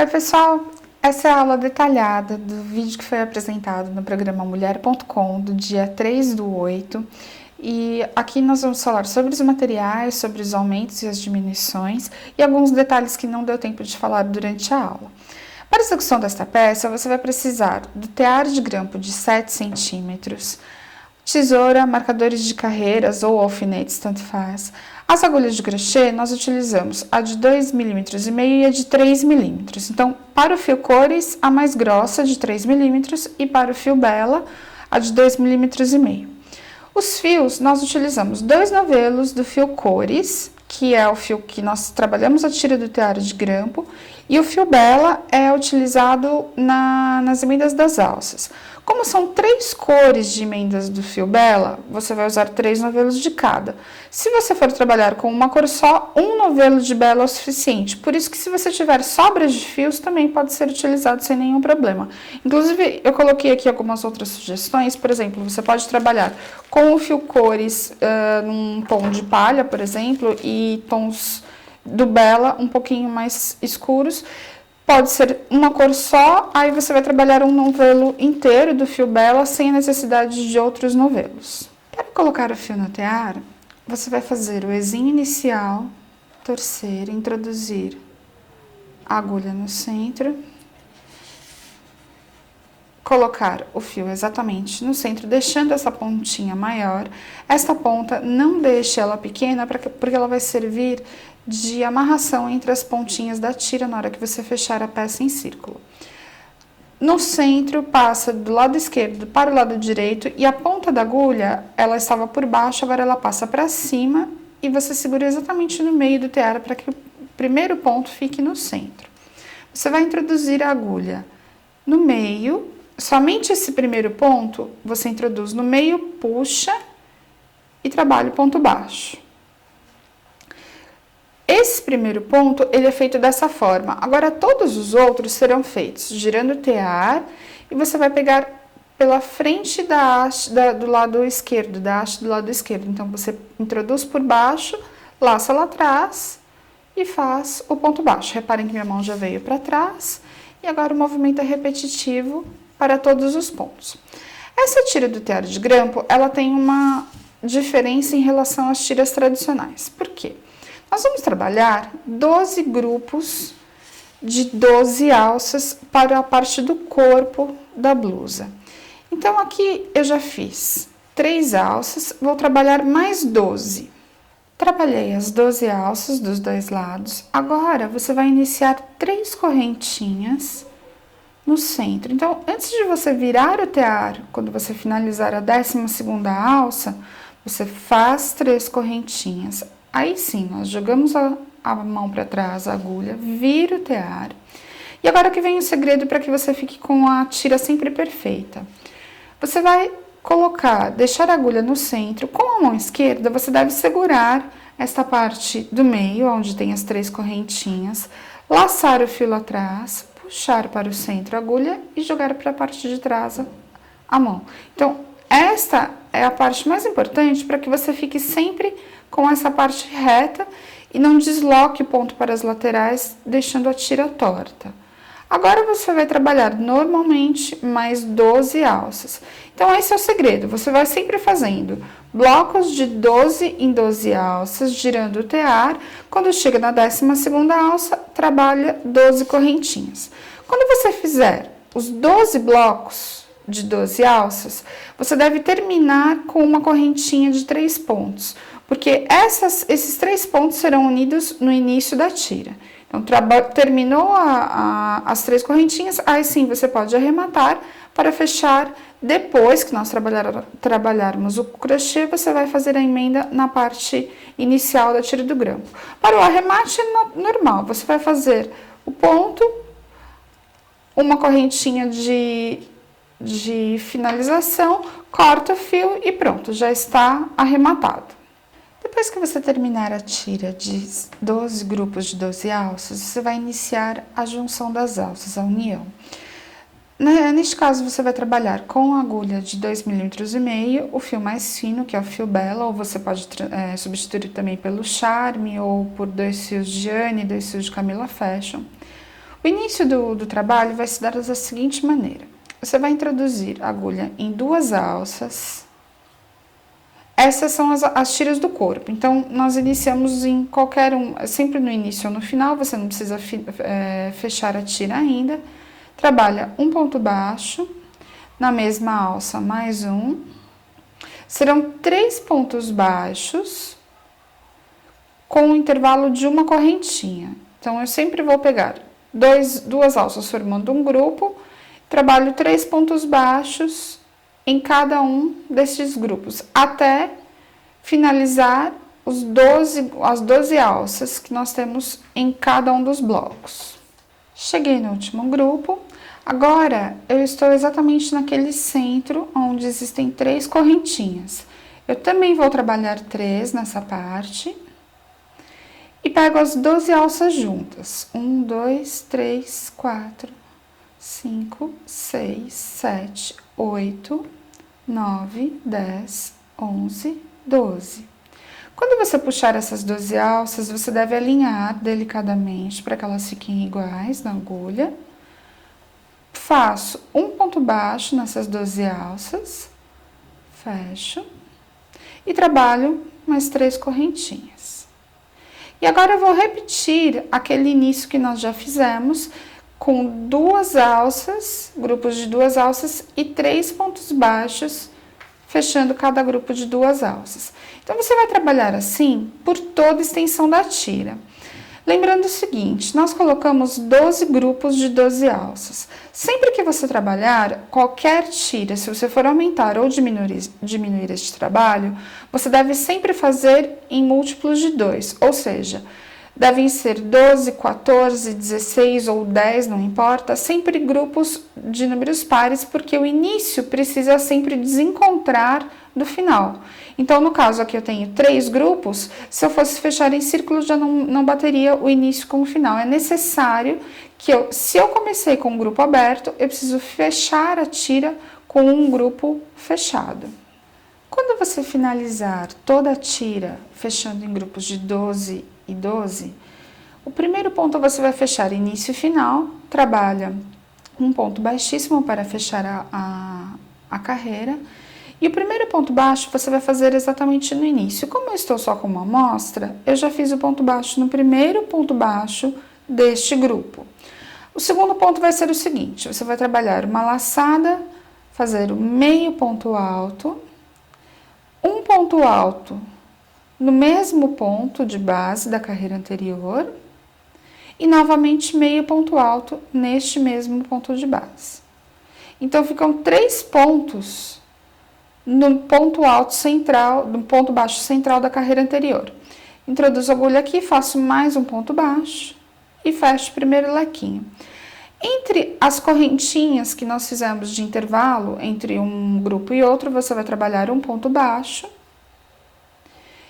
Oi pessoal, essa é a aula detalhada do vídeo que foi apresentado no programa Mulher.com do dia 3/8 e aqui nós vamos falar sobre os materiais, sobre os aumentos e as diminuições e alguns detalhes que não deu tempo de falar durante a aula. Para a execução desta peça, você vai precisar do tear de grampo de 7 centímetros, tesoura, marcadores de carreiras ou alfinetes, tanto faz. As agulhas de crochê, nós utilizamos a de 2,5 mm e a de 3 mm. Então, para o fio cores, a mais grossa, de 3 mm, e para o fio bela, a de 2,5 mm. Os fios, nós utilizamos 2 novelos do fio cores, que é o fio que nós trabalhamos a tira do tear de grampo, e o fio bela é utilizado nas emendas das alças. Como são 3 cores de emendas do fio bela, você vai usar 3 novelos de cada. Se você for trabalhar com uma cor só, um novelo de bela é o suficiente. Por isso que se você tiver sobras de fios, também pode ser utilizado sem nenhum problema. Inclusive, eu coloquei aqui algumas outras sugestões. Por exemplo, você pode trabalhar com o fio cores num tom de palha, por exemplo, e tons do bela um pouquinho mais escuros. Pode ser uma cor só, aí você vai trabalhar um novelo inteiro do fio bela sem a necessidade de outros novelos. Para colocar o fio no tear, você vai fazer o ezinho inicial, torcer, introduzir a agulha no centro, colocar o fio exatamente no centro, deixando essa pontinha maior. Esta ponta, não deixe ela pequena, porque ela vai servir de amarração entre as pontinhas da tira na hora que você fechar a peça em círculo. No centro, passa do lado esquerdo para o lado direito e a ponta da agulha, ela estava por baixo, agora ela passa para cima e você segura exatamente no meio do tear para que o primeiro ponto fique no centro. Você vai introduzir a agulha no meio, somente esse primeiro ponto você introduz no meio, puxa e trabalha o ponto baixo. Esse primeiro ponto, ele é feito dessa forma. Agora, todos os outros serão feitos girando o tear e você vai pegar pela frente da haste do lado esquerdo, da haste do lado esquerdo. Então, você introduz por baixo, laça lá atrás e faz o ponto baixo. Reparem que minha mão já veio para trás e agora o movimento é repetitivo para todos os pontos. Essa tira do tear de grampo, ela tem uma diferença em relação às tiras tradicionais. Por quê? Nós vamos trabalhar 12 grupos de 12 alças para a parte do corpo da blusa. Então, aqui eu já fiz 3 alças, vou trabalhar mais 12. Trabalhei as 12 alças dos dois lados. Agora, você vai iniciar 3 correntinhas no centro. Então, antes de você virar o tear, quando você finalizar a 12ª alça, você faz 3 correntinhas. Aí sim, nós jogamos a mão para trás, a agulha, vira o tear. E agora que vem o segredo para que você fique com a tira sempre perfeita. Você vai deixar a agulha no centro, com a mão esquerda, você deve segurar esta parte do meio, onde tem as 3 correntinhas, laçar o fio lá atrás, puxar para o centro a agulha e jogar para a parte de trás a mão. Então, esta é a parte mais importante para que você fique sempre com essa parte reta e não desloque o ponto para as laterais, deixando a tira torta. Agora, você vai trabalhar normalmente mais 12 alças. Então, esse é o segredo. Você vai sempre fazendo blocos de 12 em 12 alças, girando o tear. Quando chega na 12ª alça, trabalha 12 correntinhas. Quando você fizer os 12 blocos de 12 alças, você deve terminar com uma correntinha de 3 pontos, porque esses 3 pontos serão unidos no início da tira. Então, terminou as 3 correntinhas, aí sim você pode arrematar para fechar. Depois que nós trabalharmos o crochê, você vai fazer a emenda na parte inicial da tira do grampo. Para o arremate normal, você vai fazer o ponto, uma correntinha de finalização, corta o fio e pronto, já está arrematado. Depois que você terminar a tira de 12 grupos de 12 alças, você vai iniciar a junção das alças, a união. Neste caso, você vai trabalhar com a agulha de 2,5 mm, o fio mais fino, que é o fio bela, ou você pode substituir também pelo charme, ou por 2 fios de Anne, 2 fios de Camila Fashion. O início do trabalho vai se dar da seguinte maneira. Você vai introduzir a agulha em 2 alças. Essas são as tiras do corpo. Então, nós iniciamos em qualquer sempre no início ou no final, você não precisa fechar a tira ainda. Trabalha um ponto baixo, na mesma alça mais um. Serão 3 pontos baixos com um intervalo de uma correntinha. Então, eu sempre vou pegar 2 alças formando um grupo, trabalho 3 pontos baixos em cada um desses grupos, até finalizar as 12 alças que nós temos em cada um dos blocos. Cheguei no último grupo, agora eu estou exatamente naquele centro onde existem 3 correntinhas. Eu também vou trabalhar 3 nessa parte. E pego as 12 alças juntas. 1, 2, 3, 4, 5, 6, 7, 8, 9, 10, 11, 12. Quando você puxar essas 12 alças, você deve alinhar delicadamente para que elas fiquem iguais na agulha. Faço um ponto baixo nessas 12 alças, fecho e trabalho mais 3 correntinhas. E agora eu vou repetir aquele início que nós já fizemos com 2 alças, grupos de 2 alças e 3 pontos baixos, fechando cada grupo de 2 alças. Então, você vai trabalhar assim por toda a extensão da tira. Lembrando o seguinte, nós colocamos 12 grupos de 12 alças. Sempre que você trabalhar qualquer tira, se você for aumentar ou diminuir este trabalho, você deve sempre fazer em múltiplos de 2, ou seja, devem ser 12, 14, 16 ou 10, não importa, sempre grupos de números pares, porque o início precisa sempre desencontrar do final. Então, no caso aqui eu tenho 3 grupos, se eu fosse fechar em círculo já não bateria o início com o final. É necessário que se eu comecei com um grupo aberto, eu preciso fechar a tira com um grupo fechado. Quando você finalizar toda a tira fechando em grupos de 12 e 12, o primeiro ponto você vai fechar início e final, trabalha um ponto baixíssimo para fechar a carreira. E o primeiro ponto baixo você vai fazer exatamente no início. Como eu estou só com uma amostra, eu já fiz o ponto baixo no primeiro ponto baixo deste grupo. O segundo ponto vai ser o seguinte, você vai trabalhar uma laçada, fazer o meio ponto alto, um ponto alto no mesmo ponto de base da carreira anterior e novamente meio ponto alto neste mesmo ponto de base. Então, ficam 3 pontos no ponto alto central, no ponto baixo central da carreira anterior. Introduzo a agulha aqui, faço mais um ponto baixo e fecho o primeiro lequinho. Entre as correntinhas que nós fizemos de intervalo entre um grupo e outro, você vai trabalhar um ponto baixo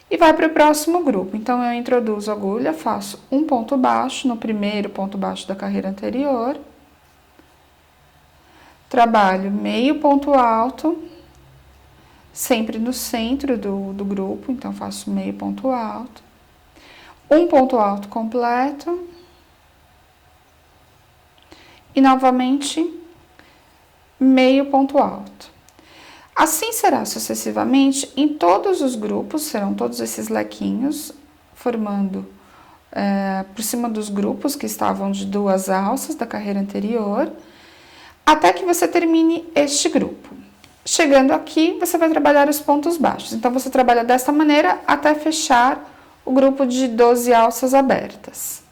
e vai para o próximo grupo. Então, eu introduzo a agulha, faço um ponto baixo no primeiro ponto baixo da carreira anterior, trabalho meio ponto alto, sempre no centro do grupo, então faço meio ponto alto, um ponto alto completo e novamente meio ponto alto. Assim será sucessivamente em todos os grupos, serão todos esses lequinhos formando por cima dos grupos que estavam de 2 alças da carreira anterior, até que você termine este grupo. Chegando aqui, você vai trabalhar os pontos baixos. Então, você trabalha dessa maneira até fechar o grupo de 12 alças abertas.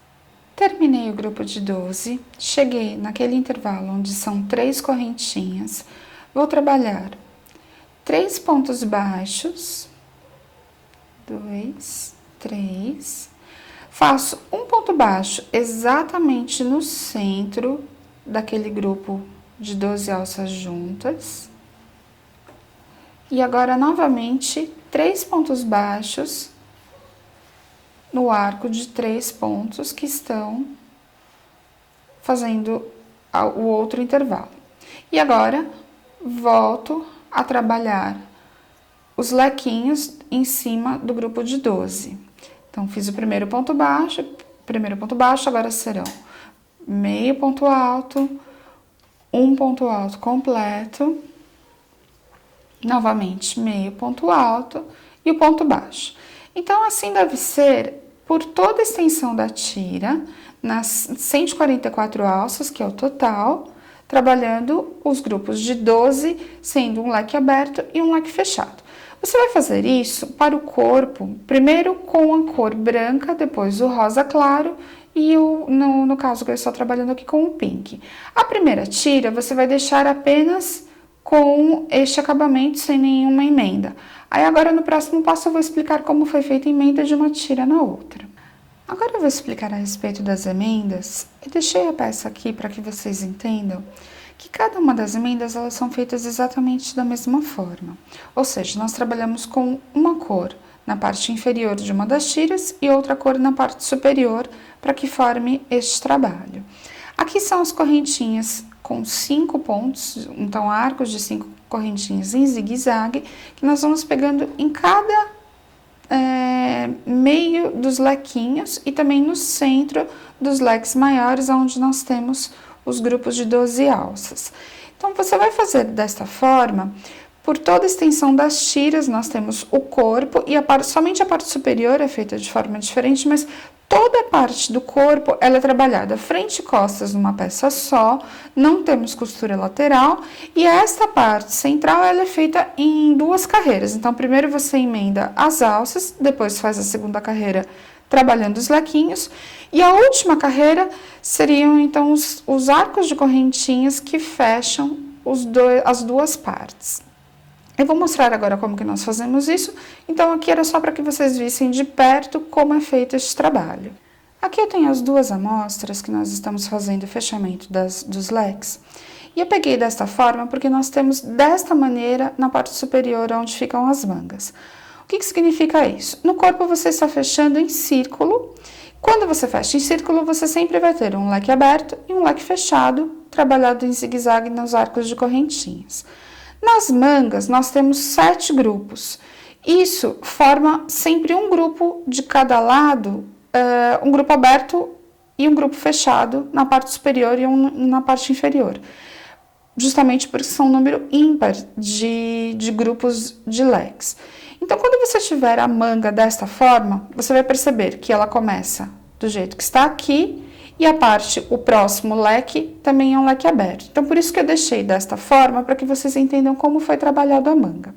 Terminei o grupo de 12, cheguei naquele intervalo onde são 3 correntinhas, vou trabalhar 3 pontos baixos, 2, 3, faço um ponto baixo exatamente no centro daquele grupo de 12 alças juntas. E agora, novamente, 3 pontos baixos no arco de 3 pontos que estão fazendo o outro intervalo. E agora, volto a trabalhar os lequinhos em cima do grupo de 12. Então, fiz o primeiro ponto baixo, agora serão meio ponto alto, um ponto alto completo, novamente meio ponto alto e o ponto baixo. Então, assim deve ser por toda a extensão da tira, nas 144 alças, que é o total, trabalhando os grupos de 12, sendo um leque aberto e um leque fechado. Você vai fazer isso para o corpo, primeiro com a cor branca, depois o rosa claro e no caso que eu estou trabalhando aqui com o pink. A primeira tira você vai deixar apenas com este acabamento sem nenhuma emenda. Aí agora no próximo passo eu vou explicar como foi feita a emenda de uma tira na outra. Agora eu vou explicar a respeito das emendas. Eu deixei a peça aqui para que vocês entendam que cada uma das emendas elas são feitas exatamente da mesma forma. Ou seja, nós trabalhamos com uma cor na parte inferior de uma das tiras e outra cor na parte superior para que forme este trabalho. Aqui são as correntinhas com 5 pontos, então arcos de 5 correntinhas em zigue-zague, que nós vamos pegando em cada meio dos lequinhos e também no centro dos leques maiores, onde nós temos os grupos de 12 alças. Então, você vai fazer desta forma, por toda a extensão das tiras, nós temos o corpo e somente a parte superior é feita de forma diferente, mas toda a parte do corpo ela é trabalhada frente e costas numa peça só, não temos costura lateral e esta parte central ela é feita em 2 carreiras. Então, primeiro você emenda as alças, depois faz a segunda carreira trabalhando os lequinhos e a última carreira seriam então os arcos de correntinhas que fecham as 2 partes. Eu vou mostrar agora como que nós fazemos isso, então aqui era só para que vocês vissem de perto como é feito este trabalho. Aqui eu tenho as 2 amostras que nós estamos fazendo o fechamento dos leques, e eu peguei desta forma porque nós temos desta maneira na parte superior onde ficam as mangas. O que significa isso? No corpo você está fechando em círculo, quando você fecha em círculo você sempre vai ter um leque aberto e um leque fechado, trabalhado em zigue-zague nos arcos de correntinhas. Nas mangas, nós temos 7 grupos. Isso forma sempre um grupo de cada lado, um grupo aberto e um grupo fechado na parte superior e um na parte inferior. Justamente porque são um número ímpar de grupos de leques. Então, quando você tiver a manga desta forma, você vai perceber que ela começa do jeito que está aqui, e a parte, o próximo leque, também é um leque aberto. Então, por isso que eu deixei desta forma, para que vocês entendam como foi trabalhado a manga.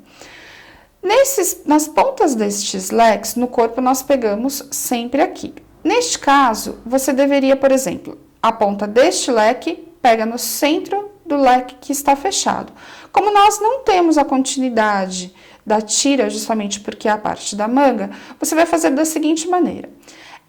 Nas pontas destes leques, no corpo, nós pegamos sempre aqui. Neste caso, você deveria, por exemplo, a ponta deste leque pega no centro do leque que está fechado. Como nós não temos a continuidade da tira, justamente porque é a parte da manga, você vai fazer da seguinte maneira.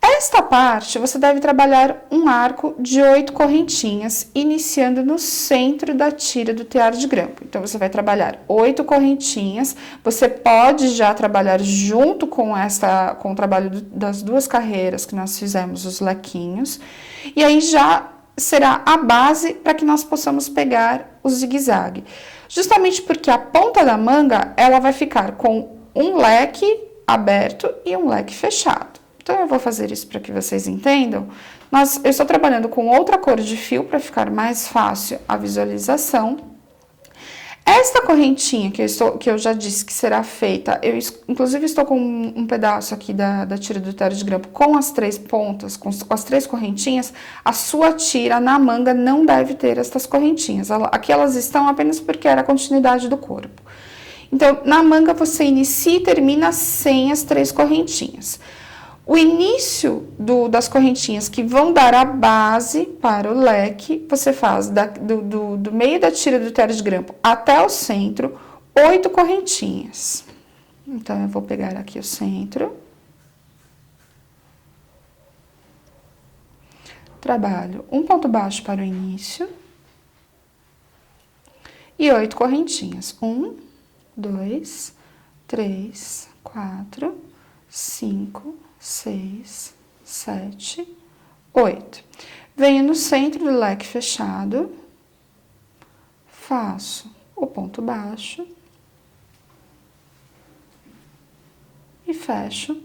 Esta parte, você deve trabalhar um arco de 8 correntinhas, iniciando no centro da tira do tear de grampo. Então, você vai trabalhar 8 correntinhas, você pode já trabalhar junto com o trabalho das 2 carreiras que nós fizemos, os lequinhos, e aí já será a base para que nós possamos pegar o zigue-zague. Justamente porque a ponta da manga, ela vai ficar com um leque aberto e um leque fechado. Então, eu vou fazer isso para que vocês entendam. Eu estou trabalhando com outra cor de fio para ficar mais fácil a visualização. Esta correntinha que eu já disse que será feita, eu inclusive estou com um pedaço aqui da tira do tear de grampo com as 3 pontas, com as 3 correntinhas, a sua tira na manga não deve ter estas correntinhas. Aqui elas estão apenas porque era a continuidade do corpo. Então, na manga você inicia e termina sem as 3 correntinhas. O início das correntinhas que vão dar a base para o leque, você faz do meio da tira do tear de grampo até o centro, 8 correntinhas. Então, eu vou pegar aqui o centro. Trabalho um ponto baixo para o início. E 8 correntinhas. 1, 2, 3, 4, 5, 6, 7, 8. Venho no centro do leque fechado, faço o ponto baixo e fecho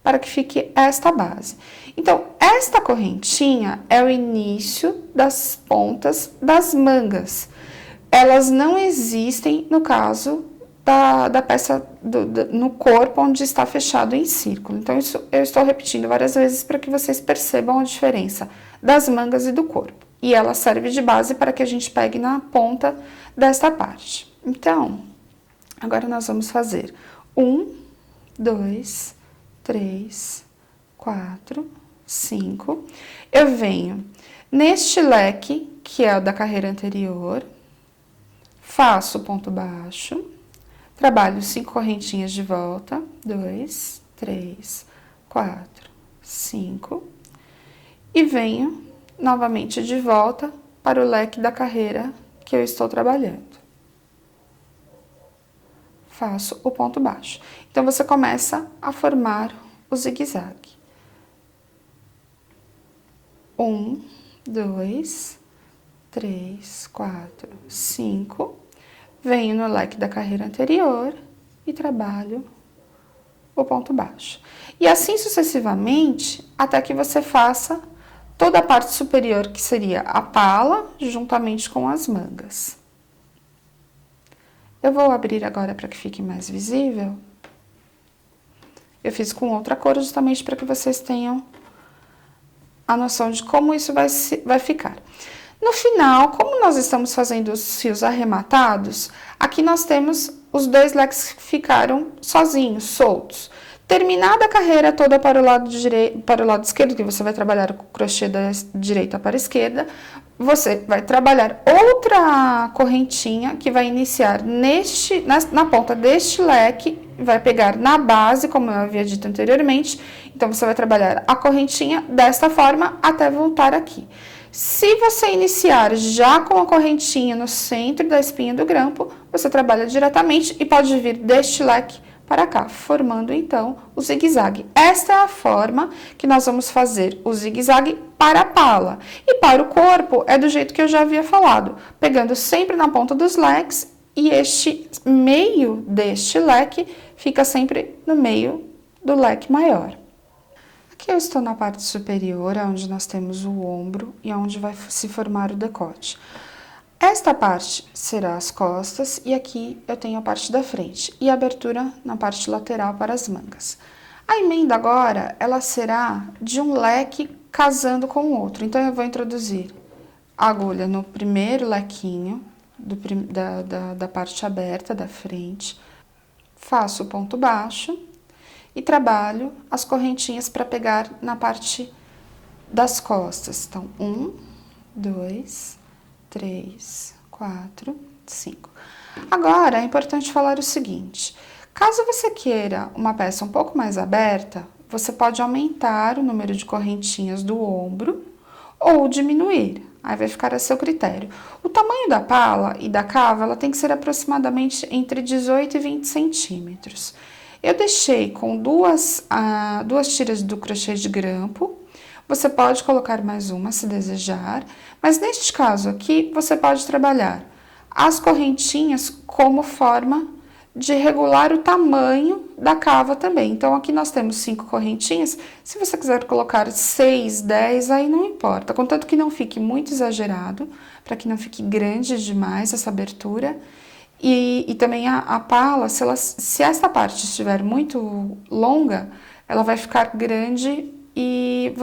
para que fique esta base. Então, esta correntinha é o início das pontas das mangas. Elas não existem no caso da peça no corpo onde está fechado em círculo. Então, isso eu estou repetindo várias vezes para que vocês percebam a diferença das mangas e do corpo. E ela serve de base para que a gente pegue na ponta desta parte. Então, agora nós vamos fazer 1, 2, 3, 4, 5. Eu venho neste leque, que é o da carreira anterior, faço ponto baixo, trabalho 5 correntinhas de volta, 2, 3, 4, 5, e venho novamente de volta para o leque da carreira que eu estou trabalhando. Faço o ponto baixo. Então, você começa a formar o zigue-zague. 1, 2, 3, 4, 5. Venho no leque da carreira anterior e trabalho o ponto baixo. E assim sucessivamente, até que você faça toda a parte superior, que seria a pala, juntamente com as mangas. Eu vou abrir agora para que fique mais visível. Eu fiz com outra cor justamente para que vocês tenham a noção de como isso vai ficar. No final, como nós estamos fazendo os fios arrematados, aqui nós temos os 2 leques que ficaram sozinhos, soltos. Terminada a carreira toda para o lado para o lado esquerdo, que você vai trabalhar o crochê da direita para a esquerda, você vai trabalhar outra correntinha que vai iniciar na ponta deste leque, vai pegar na base, como eu havia dito anteriormente. Então, você vai trabalhar a correntinha desta forma até voltar aqui. Se você iniciar já com a correntinha no centro da espinha do grampo, você trabalha diretamente e pode vir deste leque para cá, formando então o zigue-zague. Esta é a forma que nós vamos fazer o zigue-zague para a pala. E para o corpo é do jeito que eu já havia falado, pegando sempre na ponta dos leques, e este meio deste leque fica sempre no meio do leque maior. Aqui eu estou na parte superior, onde nós temos o ombro e onde vai se formar o decote. Esta parte será as costas e aqui eu tenho a parte da frente e a abertura na parte lateral para as mangas. A emenda agora, ela será de um leque casando com o outro. Então, eu vou introduzir a agulha no primeiro lequinho da parte aberta da frente, faço o ponto baixo e trabalho as correntinhas para pegar na parte das costas. Então, 1, 2, 3, 4, 5. Agora, é importante falar o seguinte: caso você queira uma peça um pouco mais aberta, você pode aumentar o número de correntinhas do ombro ou diminuir. Aí vai ficar a seu critério. O tamanho da pala e da cava, ela tem que ser aproximadamente entre 18 e 20 centímetros. Eu deixei com duas tiras do crochê de grampo. Você pode colocar mais uma se desejar, mas neste caso aqui você pode trabalhar as correntinhas como forma de regular o tamanho da cava também. Então, aqui nós temos 5 correntinhas. Se você quiser colocar 6, 10, aí não importa. Contanto que não fique muito exagerado, para que não fique grande demais essa abertura. E também a pala, se essa parte estiver muito longa, ela vai ficar grande e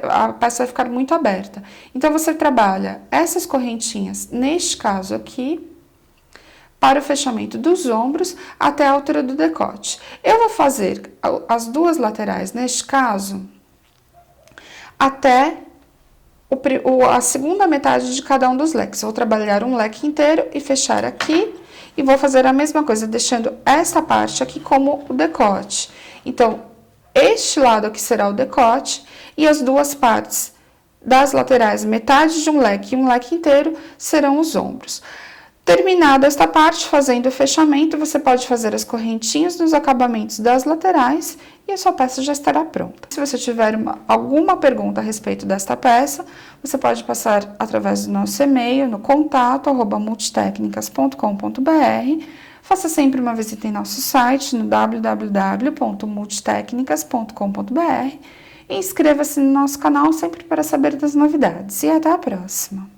a peça vai ficar muito aberta. Então, você trabalha essas correntinhas, neste caso aqui, para o fechamento dos ombros até a altura do decote. Eu vou fazer as duas laterais, neste caso, até a segunda metade de cada um dos leques. Eu vou trabalhar um leque inteiro e fechar aqui, e vou fazer a mesma coisa, deixando essa parte aqui como o decote. Então, este lado aqui será o decote, e as duas partes das laterais, metade de um leque e um leque inteiro, serão os ombros. Terminada esta parte, fazendo o fechamento, você pode fazer as correntinhas nos acabamentos das laterais e a sua peça já estará pronta. Se você tiver alguma pergunta a respeito desta peça, você pode passar através do nosso e-mail no contato@multitecnicas.com.br, Faça sempre uma visita em nosso site no www.multitecnicas.com.br e inscreva-se no nosso canal sempre para saber das novidades. E até a próxima!